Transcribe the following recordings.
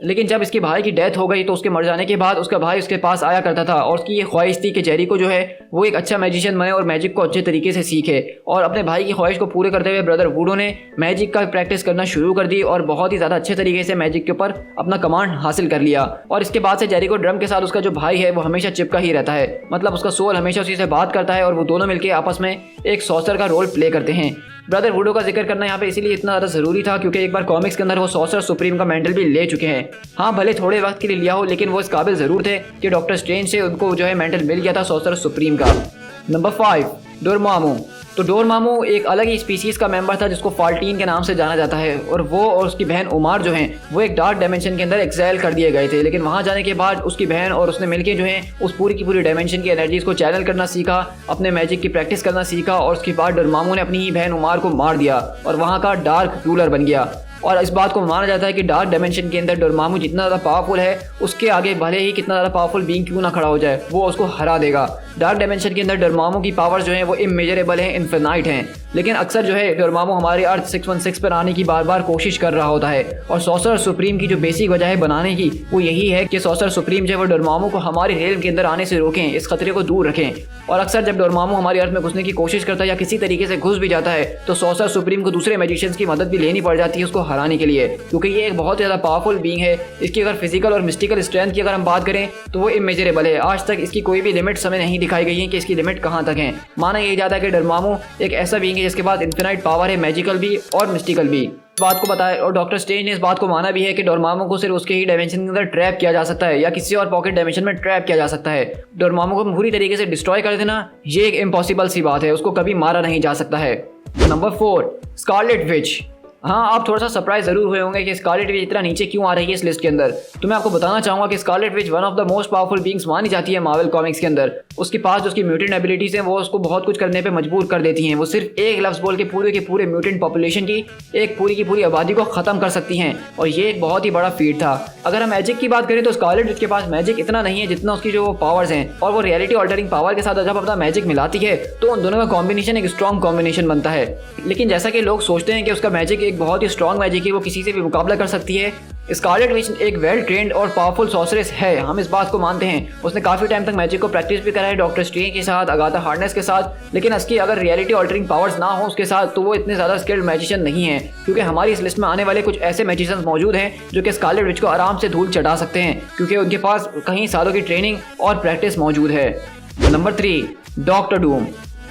लेकिन जब इसके भाई की डेथ हो गई तो उसके मर जाने के बाद उसका भाई उसके पास आया करता था और उसकी ये ख्वाहिश थी कि जेरिको जो है वो एक अच्छा मैजिशियन बने और मैजिक को अच्छे तरीके से सीखे। और अपने भाई की ख्वाहिश को पूरे करते हुए ब्रदर वुडो ने मैजिक का प्रैक्टिस करना शुरू कर दी और बहुत ही ज़्यादा अच्छे तरीके से मैजिक के ऊपर अपना कमांड हासिल कर लिया। और इसके बाद से जेरिको ड्रम के साथ उसका जो भाई है वो हमेशा चिपका ही रहता है, मतलब उसका सोल हमेशा उसी से बात करता है और वो दोनों मिलकर आपस में एक सॉर्सर का रोल प्ले करते हैं। ब्रदर वुडो का जिक्र करना यहाँ पे इसीलिए इतना ज़्यादा ज़रूरी था क्योंकि एक बार कॉमिक्स के अंदर वो सॉर्सर सुप्रीम का मेंटल भी ले चुके हैं। हाँ, भले थोड़े वक्त के लिए लिया हो, लेकिन वो इस काबिल ज़रूर थे कि डॉक्टर स्ट्रेंज से उनको जो है मेंटल मिल गया था सॉर्सर सुप्रीम का। Number 5, Dormammu. तो डोरमामू एक अलग ही स्पीसीज़ का मेंबर था जिसको फाल्टीन के नाम से जाना जाता है, और वो और उसकी बहन उमार जो हैं वो एक डार्क डायमेंशन के अंदर एक्साइल कर दिए गए थे। लेकिन वहाँ जाने के बाद उसकी बहन और उसने मिलकर जो है उस पूरी की पूरी डायमेंशन की एनर्जीज को चैनल करना सीखा, अपने मैजिक की प्रैक्टिस करना सीखा, और उसके बाद डोरमामू ने अपनी ही बहन उमार को मार दिया और वहाँ का डार्क रूलर बन गया। और इस बात को माना जाता है कि डार्क डायमेंशन के अंदर डोरमामू जितना ज़्यादा पावरफुल है उसके आगे भले ही कितना ज़्यादा पावरफुल बीइंग क्यों ना खड़ा हो जाए, वो उसको हरा देगा। डार्क डायमेंशन के अंदर डोरमामू की पावर्स जो हैं वो इमेजरेबल हैं, इन्फिनाइट हैं। लेकिन अक्सर जो है डोरमामू हमारे अर्थ 616 पर आने की बार बार कोशिश कर रहा होता है, और सॉर्सर सुप्रीम की जो बेसिक वजह है बनाने की वो यही है कि सॉर्सर सुप्रीम जो है वो डोरमामू को हमारे रेल के अंदर आने से रोकें, इस खतरे को दूर रखें। और अक्सर जब डोरमामू हमारे अर्थ में घुसने की कोशिश करता है या किसी तरीके से घुस भी जाता है तो सॉर्सर सुप्रीम को दूसरे मैजिशियंस की मदद भी लेनी पड़ जाती है उसको हराने के लिए, क्योंकि ये एक बहुत ज़्यादा पावरफुल बीइंग है। इसकी अगर फिजिकल और मिस्टिकल स्ट्रेंथ की अगर हम बात करें तो वो इमेजरेबल है। आज तक इसकी कोई भी लिमिट हमें नहीं दिखाई गई है कि इसकी लिमिट कहाँ तक है। माना यही जाता है कि डोरमामू एक ऐसा बीइंग है जिसके पास इन्फिनाइट पावर है, मैजिकल भी और मिस्टिकल भी। बात को बताया, और डॉक्टर स्ट्रेंज ने इस बात को माना भी है कि डोरमामू को सिर्फ उसके ही डायमेंशन के अंदर ट्रैप किया जा सकता है या किसी और पॉकेट डायमेंशन में ट्रैप किया जा सकता है। डोरमामू को पूरी तरीके से डिस्ट्रॉय कर देना ये एक इम्पॉसिबल सी बात है, उसको कभी मारा नहीं जा सकता है। Number 4, Scarlet Witch. हाँ, आप थोड़ा सा सरप्राइज जरूर हुए होंगे कि स्कारलेट विच इतना नीचे क्यों आ रही है इस लिस्ट के अंदर। तो मैं आपको बताना चाहूँगा कि Scarlet which one of the most powerful beings मानी जाती है मार्वल कॉमिक्स के अंदर। उसके पास जो उसकी म्यूटेंट एबिलिटीज हैं वो उसको बहुत कुछ करने पे मजबूर कर देती हैं। वो सिर्फ एक लफ्ज़ बोल के पूरे म्यूटेंट पॉपुलेशन की एक पूरी की पूरी आबादी को ख़त्म कर सकती हैं, और ये एक बहुत ही बड़ा फीट था। अगर हम मैजिक की बात करें तो स्कारलेट विच के पास मैजिक इतना नहीं है जितना उसकी जो पावर्स हैं, और वो रियलिटी ऑल्टरिंग पावर के साथ जब अपना मैजिक मिलाती है तो उन दोनों का कॉम्बिनेशन एक स्ट्रॉन्ग कॉम्बिनेशन बनता है। लेकिन जैसा कि लोग सोचते हैं कि उसका मैजिक एक बहुत ही स्ट्रॉन्ग मैजिक है, वो किसी से भी मुकाबला कर सकती है, स्कारलेट विच एक वेल ट्रेंड और पावरफुल सॉर्सरेस है, हम इस बात को मानते हैं। उसने काफ़ी टाइम तक मैजिक को प्रैक्टिस भी करा है डॉक्टर स्ट्रेंज के साथ, अगाथा हार्नेस के साथ, लेकिन उसकी अगर रियलिटी ऑल्टरिंग पावर्स ना हो उसके साथ तो वो इतने ज़्यादा स्किल्ड मैजिशियन नहीं है, क्योंकि हमारी इस लिस्ट में आने वाले कुछ ऐसे मैजिशियंस मौजूद हैं जो कि स्कारलेट विच को आराम से धूल चढ़ा सकते हैं, क्योंकि उनके पास कई सालों की ट्रेनिंग और प्रैक्टिस मौजूद है। Number 3, doctor Doom.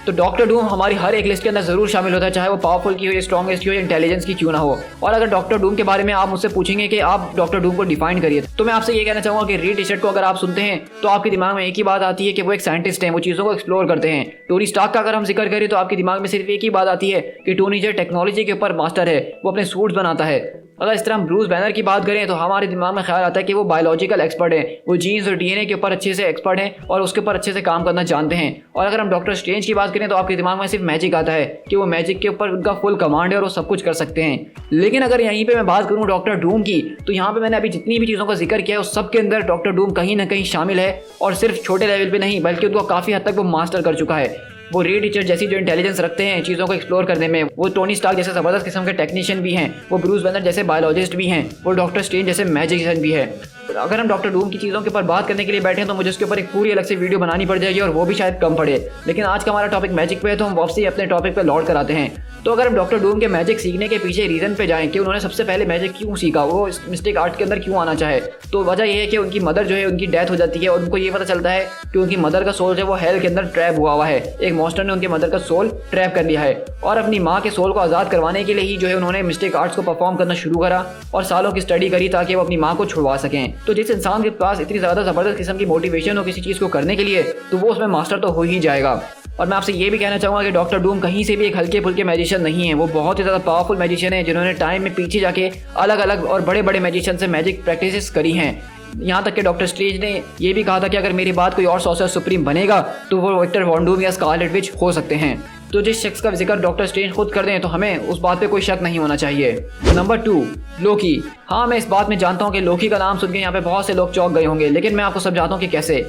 तो डॉक्टर डूम हमारी हर एक लिस्ट के अंदर ज़रूर शामिल होता है, चाहे वो पावरफुल की हो या स्ट्रॉन्गेस्ट की हो या इंटेलिजेंस की क्यों ना हो। और अगर डॉक्टर डूम के बारे में आप मुझसे पूछेंगे कि आप डॉक्टर डूम को डिफाइन करिए, तो मैं आपसे ये कहना चाहूँगा कि रीड टी-शर्ट को अगर आप सुनते हैं तो आपके दिमाग में एक ही बात आती है कि वो एक साइंटिस्ट हैं, वो चीज़ों को एक्सप्लोर करते हैं। टोनी स्टार्क का अगर हम जिक्र करें तो आपके दिमाग में सिर्फ एक ही बात आती है कि टोनी जो टेक्नोलॉजी के ऊपर मास्टर है, वो अपने सूट्स बनाता है। अगर इस तरह हम ब्रूस बैनर की बात करें तो हमारे दिमाग में ख्याल आता है कि वो बायोलॉजिकल एक्सपर्ट है, वो जीन्स और डीएनए के ऊपर अच्छे से एक्सपर्ट हैं और उसके ऊपर अच्छे से काम करना जानते हैं। और अगर हम डॉक्टर स्ट्रेंज की बात करें तो आपके दिमाग में सिर्फ मैजिक आता है कि वो मैजिक के ऊपर उनका फुल कमांड है और वो सब कुछ कर सकते हैं। लेकिन अगर यहीं पे मैं बात करूँ डॉक्टर डूम की, तो यहाँ पे मैंने अभी जितनी भी चीज़ों का जिक्र किया है उस सब के अंदर डॉक्टर डूम कहीं ना कहीं शामिल है, और सिर्फ छोटे लेवल पे नहीं बल्कि उनको काफ़ी हद तक वो मास्टर कर चुका है। वो रीड टीचर जैसी जो इंटेलिजेंस रखते हैं चीज़ों को एक्सप्लोर करने में, वो टोनी स्टार्क जैसे ज़बरदस्त किस्म के टेक्नीशियन भी हैं, वो ब्रूस बैनर जैसे बायोलॉजिस्ट भी हैं, वो डॉक्टर स्ट्रेंज जैसे मैजिशियन भी है। अगर हम डॉक्टर डूम की चीज़ों के ऊपर बात करने के लिए बैठे हैं तो मुझे उसके ऊपर एक पूरी अलग से वीडियो बनानी पड़ जाएगी और वो भी शायद कम पड़े। लेकिन आज का हमारा टॉपिक मैजिक पे है तो हम वापसी अपने टॉपिक पे लौट कर आते हैं। तो अगर हम डॉक्टर डूम के मैजिक सीखने के पीछे रीज़न पे जाएं कि उन्होंने सबसे पहले मैजिक क्यों सीखा, वो इस मिस्टिक आर्ट के अंदर क्यों आना चाहे, तो वजह यह है कि उनकी मदर जो है उनकी डेथ हो जाती है और उनको ये पता चलता है कि उनकी मदर का सोल जो है वो हेल के अंदर ट्रैप हुआ है। एक मॉन्स्टर ने उनके मदर का सोल ट्रैप कर लिया है, और अपनी माँ के सोल को आज़ाद करवाने के लिए ही जो है उन्होंने मिस्टिक आर्ट्स को परफॉर्म करना शुरू करा और सालों की स्टडी करी ताकि वो अपनी माँ को छुड़वा सकें। तो जिस इंसान के पास इतनी ज़्यादा ज़बरदस्त किस्म की मोटिवेशन हो किसी चीज़ को करने के लिए, तो वो उसमें मास्टर तो हो ही जाएगा। और मैं आपसे ये भी कहना चाहूँगा कि डॉक्टर डूम कहीं से भी एक हल्के फुल्के मैजिशियन नहीं है, वो बहुत ही ज़्यादा पावरफुल मैजिशियन है जिन्होंने टाइम में पीछे जाके अलग अलग और बड़े बड़े मैजिशियन से मैजिक प्रैक्टिसेस करी हैं। यहाँ तक कि डॉक्टर स्ट्रेंज ने ये भी कहा था कि अगर मेरी बात कोई और सॉर्सर सुप्रीम बनेगा तो वो विक्टर वॉन डूम या स्कारलेट विच हो सकते हैं। तो जिस शख्स का जिक्र डॉक्टर स्ट्रेंज खुद कर दें तो हमें उस बात पे कोई शक नहीं होना चाहिए। नंबर 2, लोकी। हाँ, मैं इस बात में जानता हूँ कि लोकी का नाम सुन के यहाँ पे बहुत से लोग चौंक गए होंगे, लेकिन मैं आपको समझाता हूँ कि कैसे।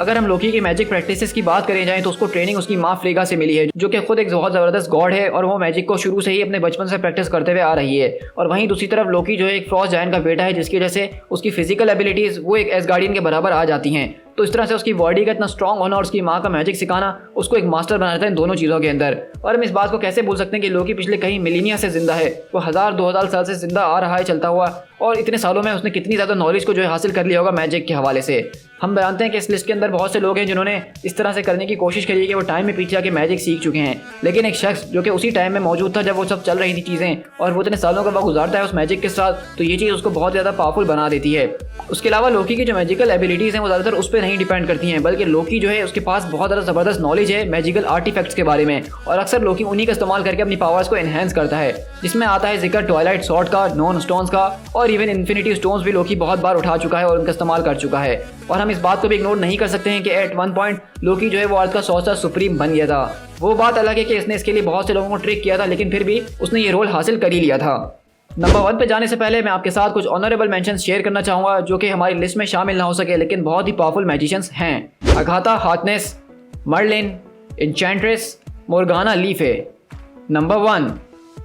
अगर हम लोकी की मैजिक प्रैक्टिसेस की बात करें जाए तो उसको ट्रेनिंग उसकी माँ फ्रेगा से मिली है, जो कि खुद एक बहुत ज़बरदस्त गॉड है और वो मैजिक को शुरू से ही अपने बचपन से प्रैक्टिस करते हुए आ रही है। और वहीं दूसरी तरफ लोकी जो है एक फ्रॉस्ट जायंट का बेटा है, जिसकी वजह से उसकी फिजिकल एबिलिटीज़ वो एक एसगार्डियन के बराबर आ जाती हैं। तो इस तरह से उसकी बॉडी का इतना स्ट्रॉन्ग होना और उसकी माँ का मैजिक सिखाना उसको एक मास्टर बना देता है इन दोनों चीज़ों के अंदर। और हम इस बात को कैसे भूल सकते हैं कि लोकी पिछले कई मिलीनिया से जिंदा है, वो 1000-2000 साल से जिंदा आ रहा है चलता हुआ, और इतने सालों में उसने कितनी ज़्यादा नॉलेज को जो है हासिल कर लिया होगा मैजिक के हवाले से। हम जानते हैं कि इस लिस्ट के अंदर बहुत से लोग हैं जिन्होंने इस तरह से करने की कोशिश करी है कि वो टाइम में पीछे आके मैजिक सीख चुके हैं, लेकिन एक शख्स जो कि उसी टाइम में मौजूद था जब वो सब चल रही थी चीज़ें, और वो इतने सालों का वक्त गुजारता है उस मैजिक के साथ, तो ये चीज़ उसको बहुत ज़्यादा पावरफुल बना देती है। उसके अलावा लोकी की जो मैजिकल एबिलिटीज़ हैं वो ज़्यादातर उस पर नहीं डिपेंड करती हैं, बल्कि लोकी जो है उसके पास बहुत ज़्यादा ज़बरदस्त नॉलेज है मैजिकल आर्टिफैक्ट्स के बारे में, और अक्सर लोकी उन्हीं का इस्तेमाल करके अपनी पावर्स को एनहेंस करता है, जिसमें आता है जिक्र ट्वाइलाइट सॉर्ड का, नॉन स्टोन्स का, और इवन इन्फिनिटी स्टोन्स भी लोकी बहुत बार उठा चुका है और उनका इस्तेमाल कर चुका है। और हम इस बात को भी इग्नोर नहीं कर सकते हैं कि एट वन पॉइंट लोकी जो है वो अर्थ का सॉर्सरर सुप्रीम बन गया था। वो बात अलग है कि इसने इसके लिए बहुत से लोगों को ट्रिक किया था, लेकिन फिर भी उसने ये रोल हासिल कर ही लिया था। नंबर 1 पे जाने से पहले मैं आपके साथ कुछ ऑनरेबल मेंशंस शेयर करना चाहूँगा जो कि हमारी लिस्ट में शामिल ना हो सके, लेकिन बहुत ही पावरफुल मैजिशियंस हैं। Agatha Harkness, Merlin, Enchantress, Morgana le Fay. Number 1,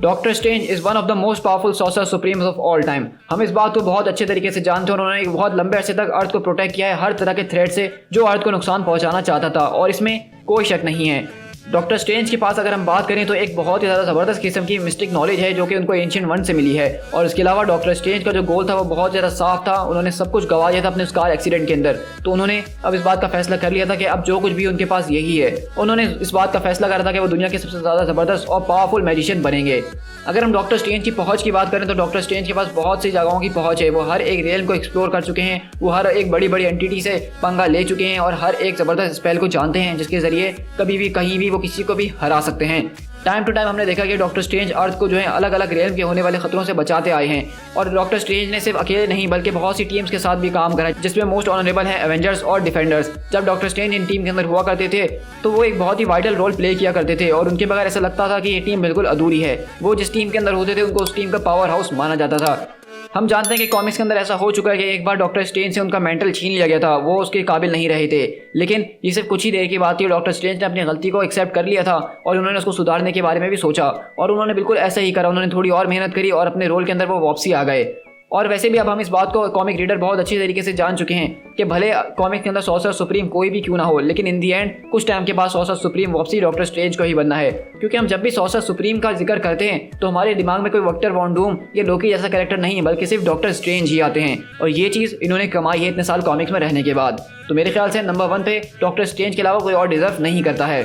Doctor Strange is one of the most powerful sorcerer supremes of all time. हम इस बात को बहुत अच्छे तरीके से जानते हैं, उन्होंने एक बहुत लंबे अरसे तक अर्थ को प्रोटेक्ट किया है हर तरह के थ्रेट से जो अर्थ को नुकसान पहुंचाना चाहता था, और इसमें कोई शक नहीं है। डॉक्टर स्ट्रेंज के पास अगर हम बात करें तो एक बहुत ही ज़्यादा ज़बरदस्त किस्म की मिस्टिक नॉलेज है जो कि उनको एंशिएंट वन से मिली है। और इसके अलावा डॉक्टर स्ट्रेंज का जो गोल था वो बहुत ज़्यादा साफ था, उन्होंने सब कुछ गंवा दिया था अपने उस कार एक्सीडेंट के अंदर, तो उन्होंने अब इस बात का फैसला कर लिया था कि अब जो कुछ भी उनके पास यही है। उन्होंने इस बात का फैसला करा था कि वो दुनिया के सबसे ज़्यादा ज़बरदस्त और पावरफुल मैजिशियन बनेंगे। अगर हम डॉक्टर स्ट्रेंज की पहुंच की बात करें तो डॉक्टर स्ट्रेंज के पास बहुत सी जगहों की पहुंच है, वो हर एक रेल को एक्सप्लोर कर चुके हैं, वो हर एक बड़ी बड़ी एंटिटी से पंगा ले चुके हैं और हर एक ज़बरदस्त स्पेल को जानते हैं जिसके ज़रिए कभी भी कहीं भी वो किसी को भी हरा सकते हैं। टाइम टू टाइम हमने देखा कि डॉक्टर स्ट्रेंज अर्थ को जो है अलग अलग रेल के होने वाले खतरों से बचाते आए हैं, और डॉक्टर स्ट्रेंज ने सिर्फ अकेले नहीं बल्कि बहुत सी टीम्स के साथ भी काम करा, जिसमें मोस्ट ऑनरेबल हैं एवेंजर्स और डिफेंडर्स। जब डॉक्टर स्ट्रेंज इन टीम के अंदर हुआ करते थे तो वो एक बहुत ही वाइटल रोल प्ले किया करते थे, और उनके बगैर ऐसा लगता था कि ये टीम बिल्कुल अधूरी है। वो जिस टीम के अंदर होते थे उनको उस टीम का पावर हाउस माना जाता था। हम जानते हैं कि कॉमिक्स के अंदर ऐसा हो चुका है कि एक बार डॉक्टर स्ट्रेंज से उनका मेंटल छीन लिया गया था, वो उसके काबिल नहीं रहे थे, लेकिन ये सिर्फ कुछ ही देर की बात थी। डॉक्टर स्ट्रेंज ने अपनी गलती को एक्सेप्ट कर लिया था और उन्होंने उसको सुधारने के बारे में भी सोचा, और उन्होंने बिल्कुल ऐसा ही करा। उन्होंने थोड़ी और मेहनत करी और अपने रोल के अंदर वो वापसी आ गए। और वैसे भी अब हम इस बात को कॉमिक रीडर बहुत अच्छी तरीके से जान चुके हैं कि भले कॉमिक के अंदर सॉर्सरर सुप्रीम कोई भी क्यों ना हो, लेकिन इन दी एंड कुछ टाइम के बाद सॉर्सरर सुप्रीम वापसी डॉक्टर स्ट्रेंज को ही बनना है, क्योंकि हम जब भी सॉर्सरर सुप्रीम का जिक्र करते हैं तो हमारे दिमाग में कोई विक्टर वॉन डूम या लोकी जैसा कैरेक्टर नहीं है, बल्कि सिर्फ डॉक्टर स्ट्रेंज ही आते हैं, और ये चीज़ इन्होंने कमाई है इतने साल कॉमिक्स में रहने के बाद। तो मेरे ख्याल से नंबर 1 पे डॉक्टर स्ट्रेंज के अलावा कोई और डिजर्व नहीं करता है।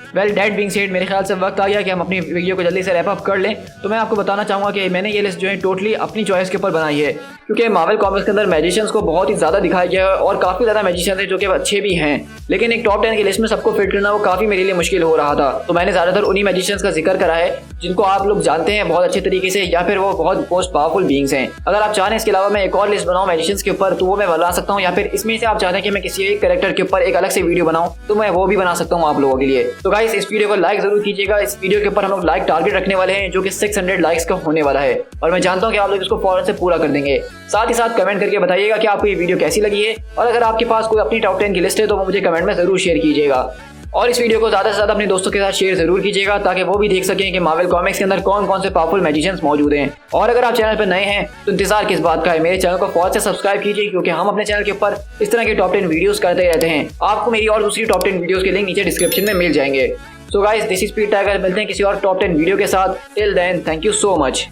वेल डेट बीइंग सेड, मेरे ख्याल से वक्त आ गया कि हम अपनी वीडियो को जल्दी से रैप अप कर लें। तो मैं आपको बताना चाहूँगा कि मैंने ये लिस्ट जो है टोटली अपनी चॉइस के ऊपर बनाई है, क्योंकि मार्वल कॉमिक्स के अंदर मैजिशियंस को बहुत ही ज़्यादा दिखाया गया है और काफ़ी ज़्यादा मैजिशियंस हैं जो कि अच्छे भी हैं, लेकिन एक टॉप 10 की लिस्ट में सबको फिट करना वो काफ़ी मेरे लिए मुश्किल हो रहा था। तो मैंने ज़्यादातर उन्हीं मैजिशियंस का जिक्र करा है जिनको आप लोग जानते हैं बहुत अच्छे तरीके से, या फिर वो बहुत मोस्ट पावरफुल बीइंग्स हैं। अगर आप चाहें इसके अलावा मैं एक और लिस्ट बनाऊँ मैजिशियंस के ऊपर तो वो मैं बना सकता हूँ, या फिर इसमें से आप चाहते हैं कि मैं किसी एक कैरेक्टर के ऊपर एक अलग से वीडियो बनाऊँ तो मैं वो भी बना सकता हूँ आप लोगों के लिए। तो गाइस इस वीडियो को लाइक जरूर कीजिएगा। इस वीडियो के ऊपर हम लोग लाइक टारगेट रखने वाले हैं जो कि 600 लाइक्स का होने वाला है, और मैं जानता हूँ कि आप लोग इसको फौरन से पूरा कर देंगे। साथ ही साथ कमेंट करके बताइएगा कि आपको ये वीडियो कैसी लगी है, और अगर आपके पास कोई अपनी टॉप 10 की लिस्ट है तो मुझे कमेंट में जरूर शेयर कीजिएगा, और इस वीडियो को ज़्यादा से ज़्यादा अपने दोस्तों के साथ शेयर जरूर कीजिएगा ताकि वो भी देख सकें कि मार्वल कॉमिक्स के अंदर कौन कौन से पावरफुल मैजिशियंस मौजूद हैं। और अगर आप चैनल पर नए हैं तो इंतजार किस बात का है, मेरे चैनल को फौरन से सब्सक्राइब कीजिए, क्योंकि हम अपने चैनल के ऊपर इस तरह के टॉप 10 वीडियोस करते रहते हैं। आपको मेरी और दूसरी टॉप 10 वीडियोस के लिंक नीचे डिस्क्रिप्शन में मिल जाएंगे। So guys this is Speed Tiger, मिलते हैं किसी और टॉप 10 वीडियो के साथ। Till then thank you so much.